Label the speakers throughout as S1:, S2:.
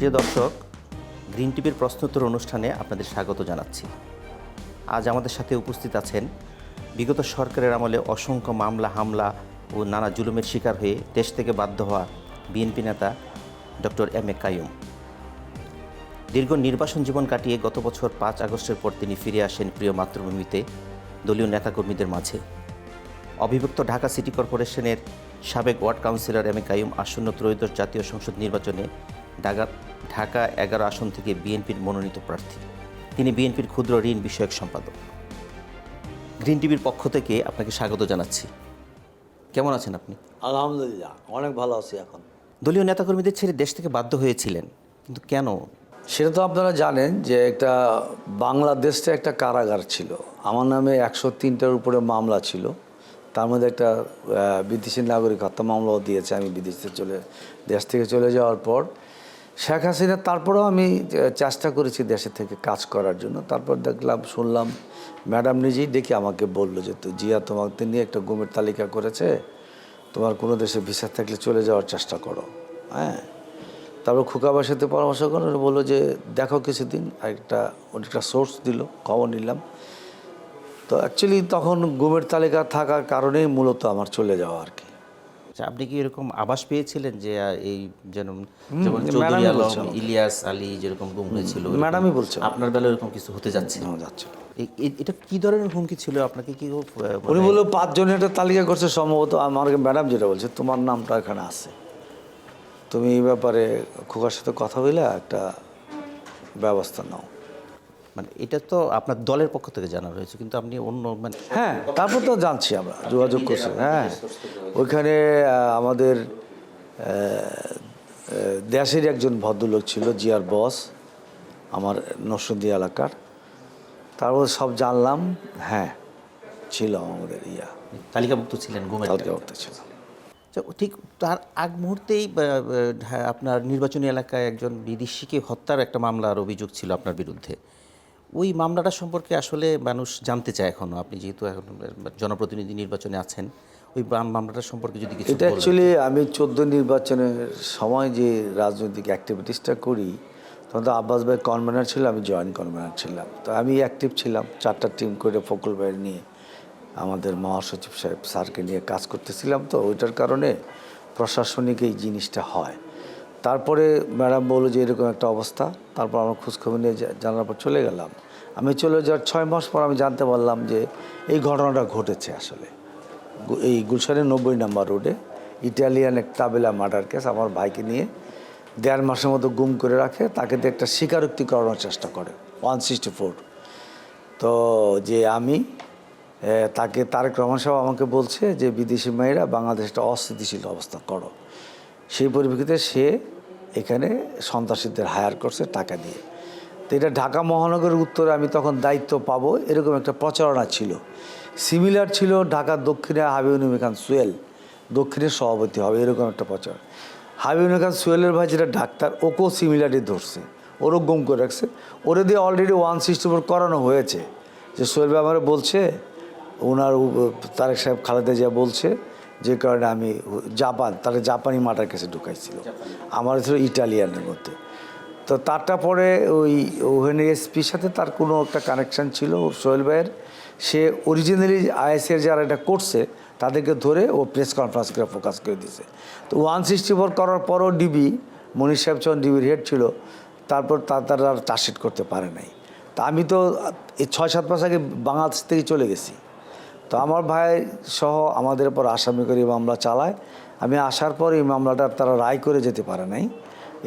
S1: প্রিয় দর্শক, গ্রিন টিভির প্রশ্নোত্তর অনুষ্ঠানে আপনাদের স্বাগত জানাচ্ছি। আজ আমাদের সাথে উপস্থিত আছেন বিগত সরকারের আমলে অসংখ্য মামলা হামলা ও নানা জুলুমের শিকার হয়ে দেশ থেকে বাধ্য হওয়া বিএনপি নেতা ডক্টর এম এ কাইয়ুম। দীর্ঘ নির্বাসন জীবন কাটিয়ে গত বছর 5 আগস্টের পর তিনি ফিরে আসেন প্রিয় মাতৃভূমিতে দলীয় নেতাকর্মীদের মাঝে। অবিভক্ত ঢাকা সিটি কর্পোরেশনের সাবেক ward councillor M A Qayyum আসন্ন ত্রয়োদশ জাতীয় সংসদ নির্বাচনে ঢাকা 11 আসন থেকে বিএনপির মনোনীত প্রার্থী। তিনি বিএনপির ক্ষুদ্র ঋণ বিষয়ক সম্পাদক। গ্রিন টিভির পক্ষ থেকে আপনাকে স্বাগত জানাচ্ছি। কেমন আছেন আপনি?
S2: আলহামদুলিল্লাহ, অনেক ভালো আছি। এখন
S1: দলীয় নেতাকর্মীদের ছেড়ে দেশ থেকে বাধ্য হয়েছিলেন, কিন্তু কেন?
S2: সেটা তো আপনারা জানেন যে একটা বাংলাদেশটা একটা কারাগার ছিল। আমার নামে 103টার উপরে মামলা ছিল, তার মধ্যে একটা বিদেশি নাগরিক হত্যা মামলাও দিয়েছে। আমি দেশ থেকে চলে যাওয়ার পর শেখ হাসিনা, তারপরেও আমি চেষ্টা করেছি দেশে থেকে কাজ করার জন্য। তারপর শুনলাম ম্যাডাম নিজেই ডেকে আমাকে বললো যে জিয়া তোমাকে নিয়ে একটা গুমের তালিকা করেছে, তোমার কোনো দেশে ভিসা থাকলে চলে যাওয়ার চেষ্টা করো। হ্যাঁ, তারপর খোকাবার সাথে পরামর্শ করে বললো যে দেখো কিছুদিন। অনেকটা সোর্স দিল, খবর নিলাম। তো অ্যাকচুয়ালি তখন গুমের তালিকা থাকার কারণেই মূলত আমার চলে যাওয়া আর কি।
S1: আপনি কি এরকম আভাস পেয়েছিলেন যে এই যেমন চৌধুরী আলম, ইলিয়াস আলী যেরকম গুম হয়েছিল,
S2: ম্যাডামই বলছে
S1: আপনার বেলায় এরকম কিছু হতে যাচ্ছে? এটা কি ধরনের হুমকি ছিল? আপনাকে কি
S2: উনি বললো 5 জনের একটা তালিকা করছে সম্ভবত। আমাকে ম্যাডাম যেটা বলছে, তোমার নামটা এখানে আছে, তুমি এই ব্যাপারে খোকার সাথে কথা বলে একটা ব্যবস্থা নাও।
S1: মানে এটা তো আপনার দলের পক্ষ থেকে জানানো হয়েছে, কিন্তু আপনি অন্য
S2: হ্যাঁ, তারপর তো জানছি, আমরা যোগাযোগ করছি। হ্যাঁ, ওইখানে আমাদের দেশের একজন ভদ্রলোক ছিল, জিয়ার বস, আমার নরসিংদী এলাকার। তারপর সব জানলাম। হ্যাঁ, ছিল আমাদের
S1: তালিকাভুক্ত ছিলেন,
S2: তালিকাভুক্ত ছিল।
S1: ঠিক তার আগ মুহূর্তেই আপনার নির্বাচনী এলাকায় একজন বিদেশিকে হত্যার একটা মামলার অভিযোগ ছিল আপনার বিরুদ্ধে। ওই মামলাটা সম্পর্কে আসলে মানুষ জানতে চায় এখনও। আপনি যেহেতু এখন জনপ্রতিনিধি নির্বাচনে আছেন, ওই মামলাটা সম্পর্কে যদি কিছু
S2: এটা অ্যাকচুয়ালি আমি 14 নির্বাচনের সময় যে রাজনৈতিক অ্যাক্টিভিটিসটা করি, তখন তো আব্বাস ভাই কনভেনার ছিল, আমি জয়েন্ট কনভেনার ছিলাম। তো আমি অ্যাক্টিভ ছিলাম, 4টা টিম করে ফকরুল ভাই নিয়ে, আমাদের মহাসচিব সাহেব স্যারকে নিয়ে কাজ করতেছিলাম। তো ওইটার কারণে প্রশাসনিক এই জিনিসটা হয়। তারপরে ম্যাডাম বললো যে এরকম একটা অবস্থা। তারপর আমার খোঁজখবর নিয়ে জানার পর চলে গেলাম। আমি চলে যাওয়ার 6 মাস পর আমি জানতে পারলাম যে এই ঘটনাটা ঘটেছে আসলে এই গুলশানের 90 নম্বর রোডে ইটালিয়ান এক তাবেলা মার্ডার কেস। আমার ভাইকে নিয়ে 1.5 মাসের মতো গুম করে রাখে, তাকে দিয়ে একটা স্বীকারোক্তি করানোর চেষ্টা করে 164। তো যে আমি তাকে তারেক রহমান সাহেব আমাকে বলছে যে বিদেশি মেয়েরা বাংলাদেশটা অস্থিতিশীল অবস্থা করো। সেই পরিপ্রেক্ষিতে সে এখানে সন্ত্রাসীদের হায়ার করছে টাকা দিয়ে। তো এটা ঢাকা মহানগরের উত্তরে আমি তখন দায়িত্ব পাবো, এরকম একটা প্রচারণা ছিল। সিমিলার ছিল ঢাকার দক্ষিণে হাবিবুল খান সোহেল দক্ষিণের সভাপতি হবে, এরকম একটা প্রচার। হাবিবুল খান সোহেলের ভাই যেটা ডাক্তার, ওকেও সিমিলারই ধরছে, ওরও গুম করে রাখছে। ওরে দিয়ে অলরেডি 164 করানো হয়েছে। যে সোহেল ভাই আমার বলছে, ওনার তারেক সাহেব খালেদা জিয়া বলছে, যে কারণে আমি তারা জাপানি মার্ডার কেসে ঢুকাইছিল, আমার ছিল ইটালিয়ানের মধ্যে। তো তারটা পরে ওখানে এসপির সাথে তার কোনো একটা কানেকশান ছিল ওর সোহেল ভাইয়ের। সে অরিজিনালি আইএসের যারা এটা করছে তাদেরকে ধরে ও প্রেস কনফারেন্স করে ফোকাস করে দিয়েছে। তো 164 করার পরও ডিবি, মনীষ সাহেব যখন ডিবির হেড ছিল, তারপর তারা আর চার্জশিট করতে পারে নাই। তা আমি তো এই 6-7 মাস আগে বাংলাদেশ থেকে চলে গেছি। তো আমার ভাই সহ আমাদের উপর আসামি করে এই মামলা চালায়। আমি আসার পর এই মামলাটা তারা রায় করে যেতে পারে নাই।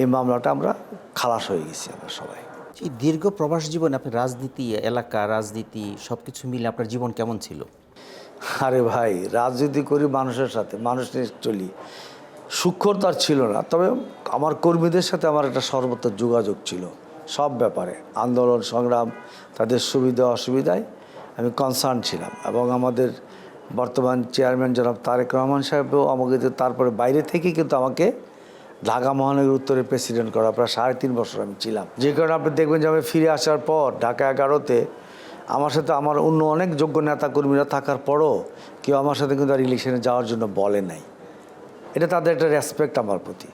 S2: এই মামলাটা আমরা খালাস হয়ে গেছি আমরা সবাই।
S1: এই দীর্ঘ প্রবাস জীবনে আপনি রাজনীতি, এলাকা রাজনীতি সব কিছু মিলে আপনার জীবন কেমন ছিল?
S2: আরে ভাই, রাজনীতি করি মানুষের সাথে, মানুষ নিয়ে চলি, সূক্ষ্ম তার ছিল না। তবে আমার কর্মীদের সাথে আমার একটা সর্বত্র যোগাযোগ ছিল সব ব্যাপারে, আন্দোলন সংগ্রাম, তাদের সুবিধা অসুবিধায় আমি কনসার্ন ছিলাম। এবং আমাদের বর্তমান চেয়ারম্যান জনাব তারেক রহমান সাহেবও আমাকে, তারপরে বাইরে থেকে কিন্তু আমাকে ঢাকা মহানগর উত্তরের প্রেসিডেন্ট করা প্রায় 3.5 বছর আমি ছিলাম। যে কারণে আপনি দেখবেন যে আমি ফিরে আসার পর ঢাকা 11তে আমার সাথে আমার অন্য অনেক যোগ্য নেতা কর্মীরা থাকার পরও কেউ আমার সাথে কিন্তু আর ইলেকশনে যাওয়ার জন্য বলে নাই। এটা তাদের একটা রেসপেক্ট আমার প্রতি।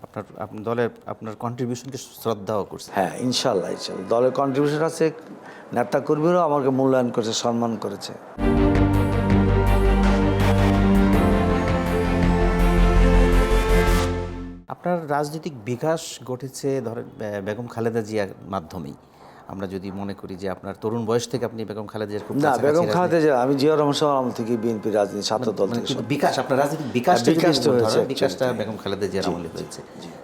S1: আপনার আপনার দলের আপনার কন্ট্রিবিউশনকে শ্রদ্ধাও করছে।
S2: হ্যাঁ, ইনশাল্লাহ ইনশাল্লাহ দলের কন্ট্রিবিউশন আছে, নেতা কর্মীরাও আমাকে মূল্যায়ন করেছে, সম্মান করেছে।
S1: আপনার রাজনৈতিক বিকাশ ঘটেছে ধরেন বেগম খালেদা জিয়ার মাধ্যমেই। আমরা যদি মনে করি যে আপনার তরুণ বয়স থেকে আপনি বেগম খালেদা জিয়ার খুব
S2: না,
S1: কাছাকাছি
S2: বেগম
S1: রাজনীতি-
S2: খালেদা জিয়া, আমি জিয়া রহমান সাহেব আমল থেকে বিএনপি রাজনীতি ছাত্র দল
S1: মানে
S2: থেকে
S1: কিন্তু বিকাশ আপনার রাজনৈতিক বিকাশটা যদি
S2: বিকাশটা
S1: ধরেন,
S2: হয়েছে
S1: বিকাশটা
S2: actually।
S1: বেগম খালেদা জিয়ার আমলে হয়েছে।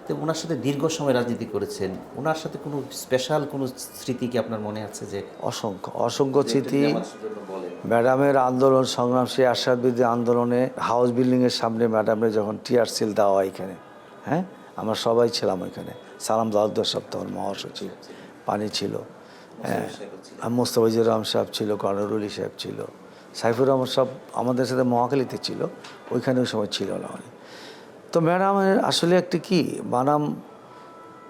S1: তো ওনার সাথে দীর্ঘ সময় রাজনীতি করেছেন, ওনার সাথে কোনো স্পেশাল কোনো স্মৃতি কি আপনার মনে আছে যে
S2: অসংখ্য অসংখ্য স্মৃতি। ম্যাডামের আন্দোলন সংগ্রাম, সেই আশাদ বিরোধী আন্দোলনে হাউস বিল্ডিংয়ের সামনে ম্যাডামের যখন টিয়ার সিল দেওয়া হয় এখানে, হ্যাঁ, আমরা সবাই ছিলাম ওইখানে। সালাম দাউদ্দার সাহেব তখন মহাসচিব, পানি ছিল, হ্যাঁ, মোস্তাফিজুর রহমান সাহেব ছিল, কর্ণরুলি সাহেব ছিল, সাইফুর রহমান সাহেব আমাদের সাথে মহাখালীতে ছিল, ওইখানে ওই সময় ছিল না উনি। তো ম্যাডামের আসলে একটি কি, ম্যাডাম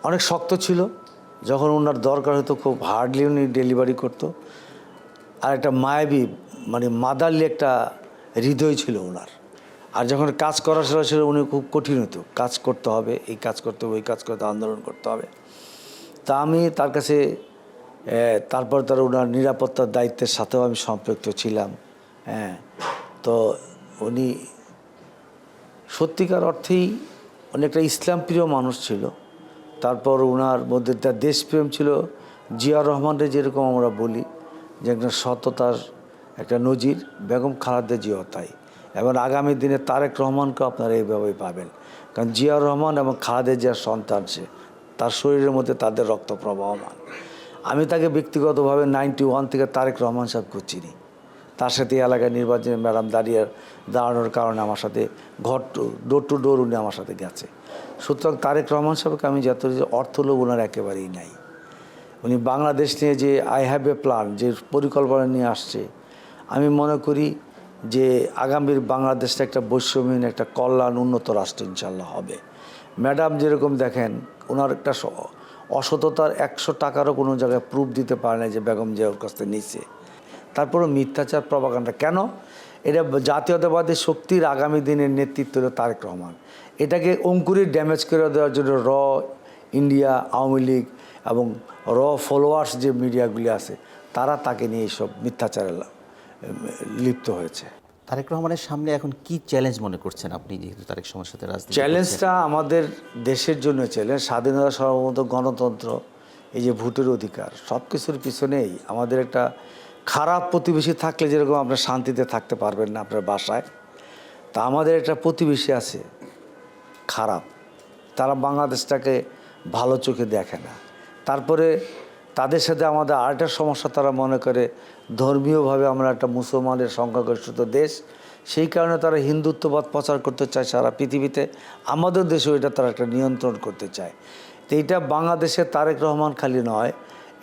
S2: অনেক শক্ত ছিল, যখন ওনার দরকার হতো খুব হার্ডলি উনি ডেলিভারি করতো। আর একটা মায়াবী, মানে মাদারলি একটা হৃদয় ছিল ওনার। আর যখন কাজ করার সময় ছিল, উনি খুব কঠিন হতো, কাজ করতে হবে, এই কাজ করতে হবে, ওই কাজ করতে, আন্দোলন করতে হবে। তা আমি তার কাছে, তারপর তার ওনার নিরাপত্তার দায়িত্বের সাথেও আমি সম্পৃক্ত ছিলাম, হ্যাঁ। তো উনি সত্যিকার অর্থেই অনেকটা ইসলাম প্রিয় মানুষ ছিল। তারপর ওনার মধ্যে তার দেশপ্রেম ছিল। জিয়াউর রহমানের যেরকম আমরা বলি যে একটা সততার একটা নজির, বেগম খালেদা জিয়াও তাই। এবং আগামী দিনে তারেক রহমানকে আপনারা এইভাবেই পাবেন, কারণ জিয়াউর রহমান এবং খালেদা জিয়ার সন্তান সে, তার শরীরের মধ্যে তাদের রক্ত প্রবাহমান। আমি তাকে ব্যক্তিগতভাবে 91 থেকে তারেক রহমান সাহেবকে চিনি। তার সাথে এই এলাকায় নির্বাচনে ম্যাডাম দাঁড়ানোর কারণে আমার সাথে ডোর টু ডোর উনি আমার সাথে গেছে। সুতরাং তারেক রহমান সাহেবকে আমি যত অর্থ লোভ ওনার একেবারেই নাই। উনি বাংলাদেশ নিয়ে যে আই হ্যাভ এ প্ল্যান, যে পরিকল্পনা নিয়ে আসছে, আমি মনে করি যে আগামীর বাংলাদেশটা একটা বৈষম্যহীন, একটা কল্যাণ উন্নত রাষ্ট্র ইনশাল্লাহ হবে। ম্যাডাম যেরকম দেখেন, ওনার একটা অসততার 100 টাকারও কোনো জায়গায় প্রুফ দিতে পারে না যে বেগম জিয়ার কাছ থেকে নিচ্ছে। তারপরে মিথ্যাচার প্রপাগান্ডা কেন? এটা জাতীয়তাবাদী শক্তির আগামী দিনের নেতৃত্ব হলো তারেক রহমান। এটাকে অঙ্কুরে ড্যামেজ করে দেওয়ার জন্য ইন্ডিয়া, আওয়ামী লীগ এবং ফলোয়ার্স যে মিডিয়াগুলি আছে, তারা তাকে নিয়ে এইসব মিথ্যাচারে লিপ্ত হয়েছে।
S1: তারেক রহমানের সামনে এখন কি চ্যালেঞ্জ মনে করছেন আপনি, যেহেতু তারেক রহমানের সাথে রাজনীতি করছেন?
S2: চ্যালেঞ্জটা আমাদের দেশের জন্য চ্যালেঞ্জ। স্বাধীনতা, সার্বভৌমত্ব, গণতন্ত্র, এই যে ভোটের অধিকার, সব কিছুর পিছনেই আমাদের একটা খারাপ প্রতিবেশী থাকলে যেরকম আপনার শান্তিতে থাকতে পারবেন না আপনার বাসায়, তা আমাদের একটা প্রতিবেশী আছে খারাপ, তারা বাংলাদেশটাকে ভালো চোখে দেখে না। তারপরে তাদের সাথে আমাদের আরেকটা সমস্যা, তারা মনে করে ধর্মীয়ভাবে আমরা একটা মুসলমানের সংখ্যাগরিষ্ঠ দেশ, সেই কারণে তারা হিন্দুত্ববাদ প্রচার করতে চায় সারা পৃথিবীতে। আমাদের দেশেও এটা তারা একটা নিয়ন্ত্রণ করতে চায়। তো এটা বাংলাদেশের তারেক রহমান খালি নয়,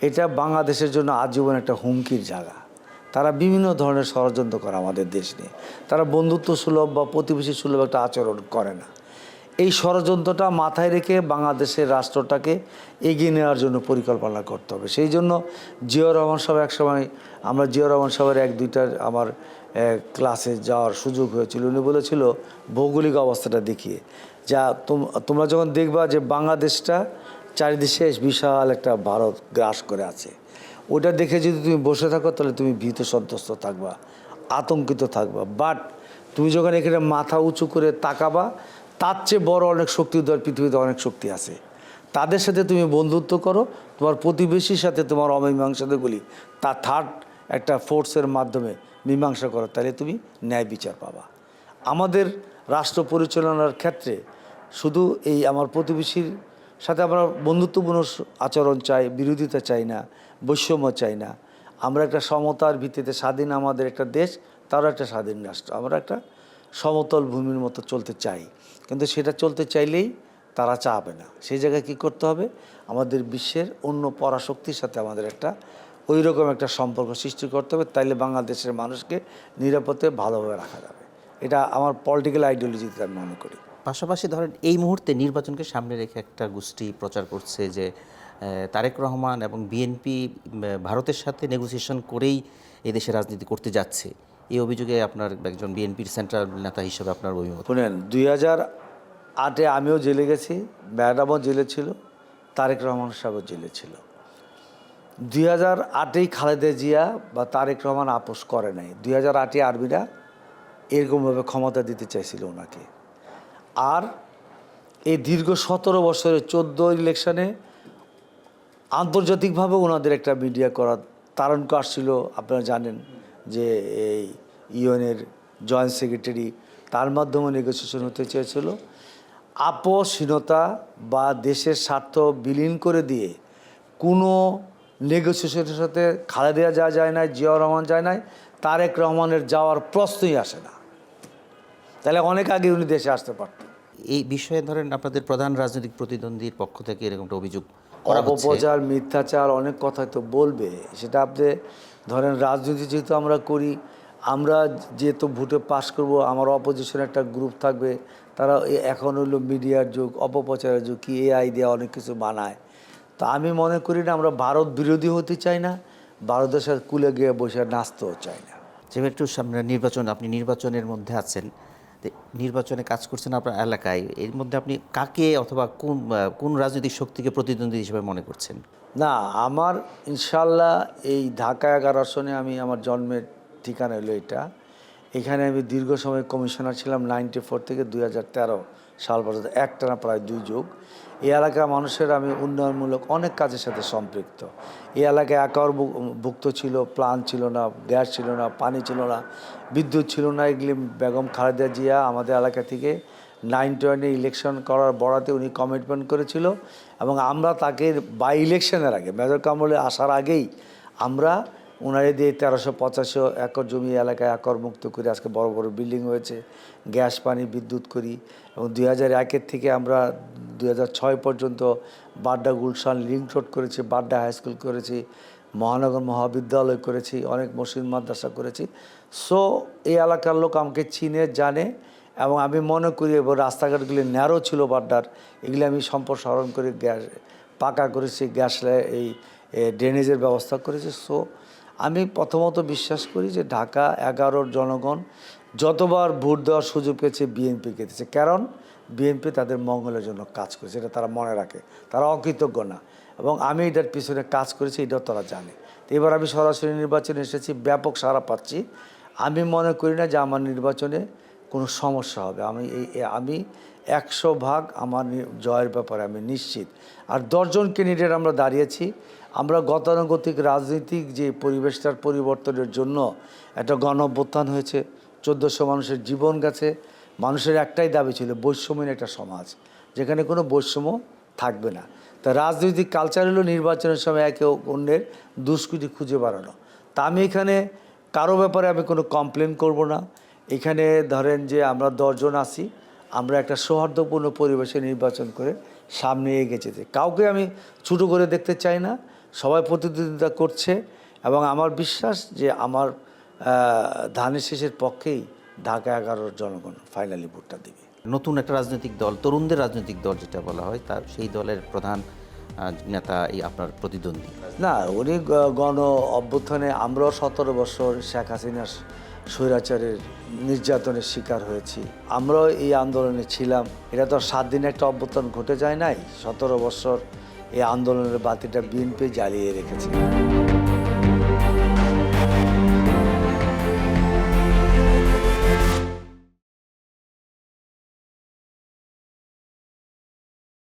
S2: এটা বাংলাদেশের জন্য আজীবন একটা হুমকির জায়গা। তারা বিভিন্ন ধরনের ষড়যন্ত্র করে আমাদের দেশ নিয়ে। তারা বন্ধুত্ব সুলভ বা প্রতিবেশী সুলভ একটা আচরণ করে না। এই ষড়যন্ত্রটা মাথায় রেখে বাংলাদেশের রাষ্ট্রটাকে এগিয়ে নেওয়ার জন্য পরিকল্পনা করতে হবে। সেই জন্য জিয়াউর রহমান সাহেব একসময়, আমরা জিয়াউর রহমান সাহেবের 1-2টা আমার ক্লাসে যাওয়ার সুযোগ হয়েছিল। উনি বলেছিল ভৌগোলিক অবস্থাটা দেখিয়ে, যা তোমরা যখন দেখবা যে বাংলাদেশটা চারিদিকে বিশাল একটা ভারত গ্রাস করে আছে, ওটা দেখে যদি তুমি বসে থাকো তাহলে তুমি ভীত সন্ত্রস্ত থাকবা, আতঙ্কিত থাকবা। বাট তুমি যখন এখানে মাথা উঁচু করে তাকাবা, তার চেয়ে বড় অনেক শক্তিধর পৃথিবীতে অনেক শক্তি আছে, তাদের সাথে তুমি বন্ধুত্ব করো, তোমার প্রতিবেশীর সাথে তোমার অমীমাংসাগুলি তার থার্ড একটা ফোর্সের মাধ্যমে মীমাংসা করো, তাহলে তুমি ন্যায় বিচার পাবা। আমাদের রাষ্ট্র পরিচালনার ক্ষেত্রে শুধু এই আমার প্রতিবেশীর সাথে আমরা বন্ধুত্বপূর্ণ আচরণ চাই, বিরোধিতা চাই না, বৈষম্য চাই না। আমরা একটা সমতার ভিত্তিতে স্বাধীন আমাদের একটা দেশ, তারও একটা স্বাধীন রাষ্ট্র, আমরা একটা সমতল ভূমির মতো চলতে চাই। কিন্তু সেটা চলতে চাইলেই তারা চাবে না। সেই জায়গায় কী করতে হবে? আমাদের বিশ্বের অন্য পরাশক্তির সাথে আমাদের একটা ওই রকম একটা সম্পর্ক সৃষ্টি করতে হবে, তাইলে বাংলাদেশের মানুষকে নিরাপদে ভালোভাবে রাখা যাবে। এটা আমার পলিটিক্যাল আইডিওলজিতে আমি মনে করি।
S1: পাশাপাশি ধরেন এই মুহূর্তে নির্বাচনকে সামনে রেখে একটা গোষ্ঠী প্রচার করছে যে তারেক রহমান এবং বিএনপি ভারতের সাথে নেগোসিয়েশন করেই এদেশে রাজনীতি করতে যাচ্ছে। এই অভিযোগে আপনার একজন বিএনপির সেন্ট্রাল নেতা হিসেবে আপনার অভিমত?
S2: শুনেন, 2008-এ আমিও জেলে গেছি, ম্যাডামও জেলে ছিল, তারেক রহমান সাহেবও জেলে ছিল। 2008-এই খালেদা জিয়া বা তারেক রহমান আপোষ করে নাই। 2008-এ আর্মিরা এরকমভাবে ক্ষমতা দিতে চাইছিল ওনাকে। আর এই দীর্ঘ 17 বছরের 14 ইলেকশনে আন্তর্জাতিকভাবে ওনাদের একটা মিডিয়া করার তারণ্য আসছিল। আপনারা জানেন যে এই ইউএনের জয়েন্ট সেক্রেটারি, তার মাধ্যমে নেগোসিয়েশন হতে চেয়েছিল। আপোষহীনতা বা দেশের স্বার্থ বিলীন করে দিয়ে কোনো নেগোসিয়েশনের সাথে খালেদা জিয়া যায় না, জিয়াউর রহমান যায় নাই, তারেক রহমানের যাওয়ার প্রশ্নই আসে না। তাহলে অনেক আগে উনি দেশে আসতে পারতেন।
S1: এই বিষয়ে ধরেন আপনাদের প্রধান রাজনৈতিক প্রতিদ্বন্দ্বীর পক্ষ থেকে এরকম একটা অভিযোগ করা হচ্ছে।
S2: অপপ্রচার, মিথ্যাচার, অনেক কথাই তো বলবে। সেটা আপনি ধরেন রাজনীতি যেহেতু আমরা করি, আমরা যেহেতু ভোটে পাস করব, আমার অপোজিশনে একটা গ্রুপ থাকবে, তারা এখন হলো মিডিয়ার যুগ, অপপ্রচারের যুগ, কি এআই দিয়ে অনেক কিছু বানায়। তা আমি মনে করি না আমরা ভারত বিরোধী হতে চাই না, ভারতের সাথে কুলে গিয়ে বসে নাচতেও চাই না।
S1: যেমন একটু সামনে নির্বাচন, আপনি নির্বাচনের মধ্যে আছেন, তো নির্বাচনে কাজ করছেন আপনার এলাকায়, এর মধ্যে আপনি কাকে অথবা কোন রাজনৈতিক শক্তিকে প্রতিদ্বন্দ্বী হিসেবে মনে করছেন?
S2: না, আমার ইনশাল্লাহ এই ঢাকা 11 আসনে আমি, আমার জন্মের ঠিকানা হলো এটা। এখানে আমি দীর্ঘ সময় কমিশনার ছিলাম 94 থেকে 2013 সাল পর্যন্ত, একটানা প্রায় 2 যুগ। এই এলাকার মানুষের আমি উন্নয়নমূলক অনেক কাজের সাথে সম্পৃক্ত। এই এলাকায় ভুক্ত ছিল, প্লান ছিল না, গ্যাস ছিল না, পানি ছিল না, বিদ্যুৎ ছিল না। এগুলি বেগম খালেদা জিয়া আমাদের এলাকা থেকে 9-10 ইলেকশন করার বড়াতে উনি কমিটমেন্ট করেছিল, এবং আমরা তাকে বাই ইলেকশনের আগে, মেজর কামরুলে আসার আগেই আমরা ওনারে দিয়ে 1385 একর জমি এলাকায় একর মুক্ত করে আজকে বড় বড় বিল্ডিং হয়েছে, গ্যাস পানি বিদ্যুৎ করি। এবং 2001 থেকে আমরা 2006 পর্যন্ত বাড্ডা গুলশান লিঙ্ক রোড করেছি, বাড্ডা হাই স্কুল করেছি, মহানগর মহাবিদ্যালয় করেছি, অনেক মসজিদ মাদ্রাসা করেছি। সো এই এলাকার লোক আমাকে চিনে, জানে, এবং আমি মনে করি এবার রাস্তাঘাটগুলি ন্যারো ছিল বাড্ডার, এগুলি আমি সম্প্রসারণ করে গ্যাস পাকা করেছি, গ্যাস এই ড্রেনেজের ব্যবস্থা করেছি। সো আমি প্রথমত বিশ্বাস করি যে ঢাকা 11-র জনগণ যতবার ভোট দেওয়ার সুযোগ পেয়েছে বিএনপিকে দিয়েছে, কারণ বিএনপি তাদের মঙ্গলের জন্য কাজ করেছে, এটা তারা মনে রাখে, তারা অকৃতজ্ঞ না। এবং আমি এটার পিছনে কাজ করেছি, এটাও তারা জানে। তো এবার আমি সরাসরি নির্বাচনে এসেছি, ব্যাপক সাড়া পাচ্ছি। আমি মনে করি না যে আমার নির্বাচনে কোনো সমস্যা হবে। আমি 100% আমার জয়ের ব্যাপারে আমি নিশ্চিত। আর 10 জন ক্যান্ডিডেট আমরা দাঁড়িয়েছি। আমরা গতানুগতিক রাজনৈতিক যে পরিবেশটার পরিবর্তনের জন্য একটা গণ-অভ্যুত্থান হয়েছে, 1400 মানুষের জীবন গেছে। মানুষের একটাই দাবি ছিল বৈষম্যহীন একটা সমাজ, যেখানে কোনো বৈষম্য থাকবে না। তা রাজনৈতিক কালচার হলো নির্বাচনের সময় একে অন্যের দুষ্কৃতি খুঁজে বেড়ানো। তা আমি এখানে কারো ব্যাপারে আমি কোনো কমপ্লেন করব না। এখানে ধরেন যে আমরা 10 জন আছি, আমরা একটা সৌহার্দ্যপূর্ণ পরিবেশে নির্বাচন করে সামনে এগিয়ে যেতে, কাউকে আমি ছোটো করে দেখতে চাই না। সবাই প্রতিদ্বন্দ্বিতা করছে, এবং আমার বিশ্বাস যে আমার ধানের শীষের পক্ষেই ঢাকা 11-র জনগণ ফাইনালি ভোটটা দেবে।
S1: নতুন একটা রাজনৈতিক দল, তরুণদের রাজনৈতিক দল যেটা বলা হয়, তার সেই দলের প্রধান নেতা এই আপনার প্রতিদ্বন্দ্বী।
S2: না, উনি গণ অভ্যুত্থানে, আমরাও 17 বছর শেখ হাসিনার স্বৈরাচারের নির্যাতনের শিকার হয়েছি, আমরাও এই আন্দোলনে ছিলাম। এটা তো 7 দিনে একটা অভ্যুত্থান ঘটে যায় নাই। 17 বছর এই আন্দোলনের বাতিটা বিএনপি জ্বালিয়ে রেখেছে।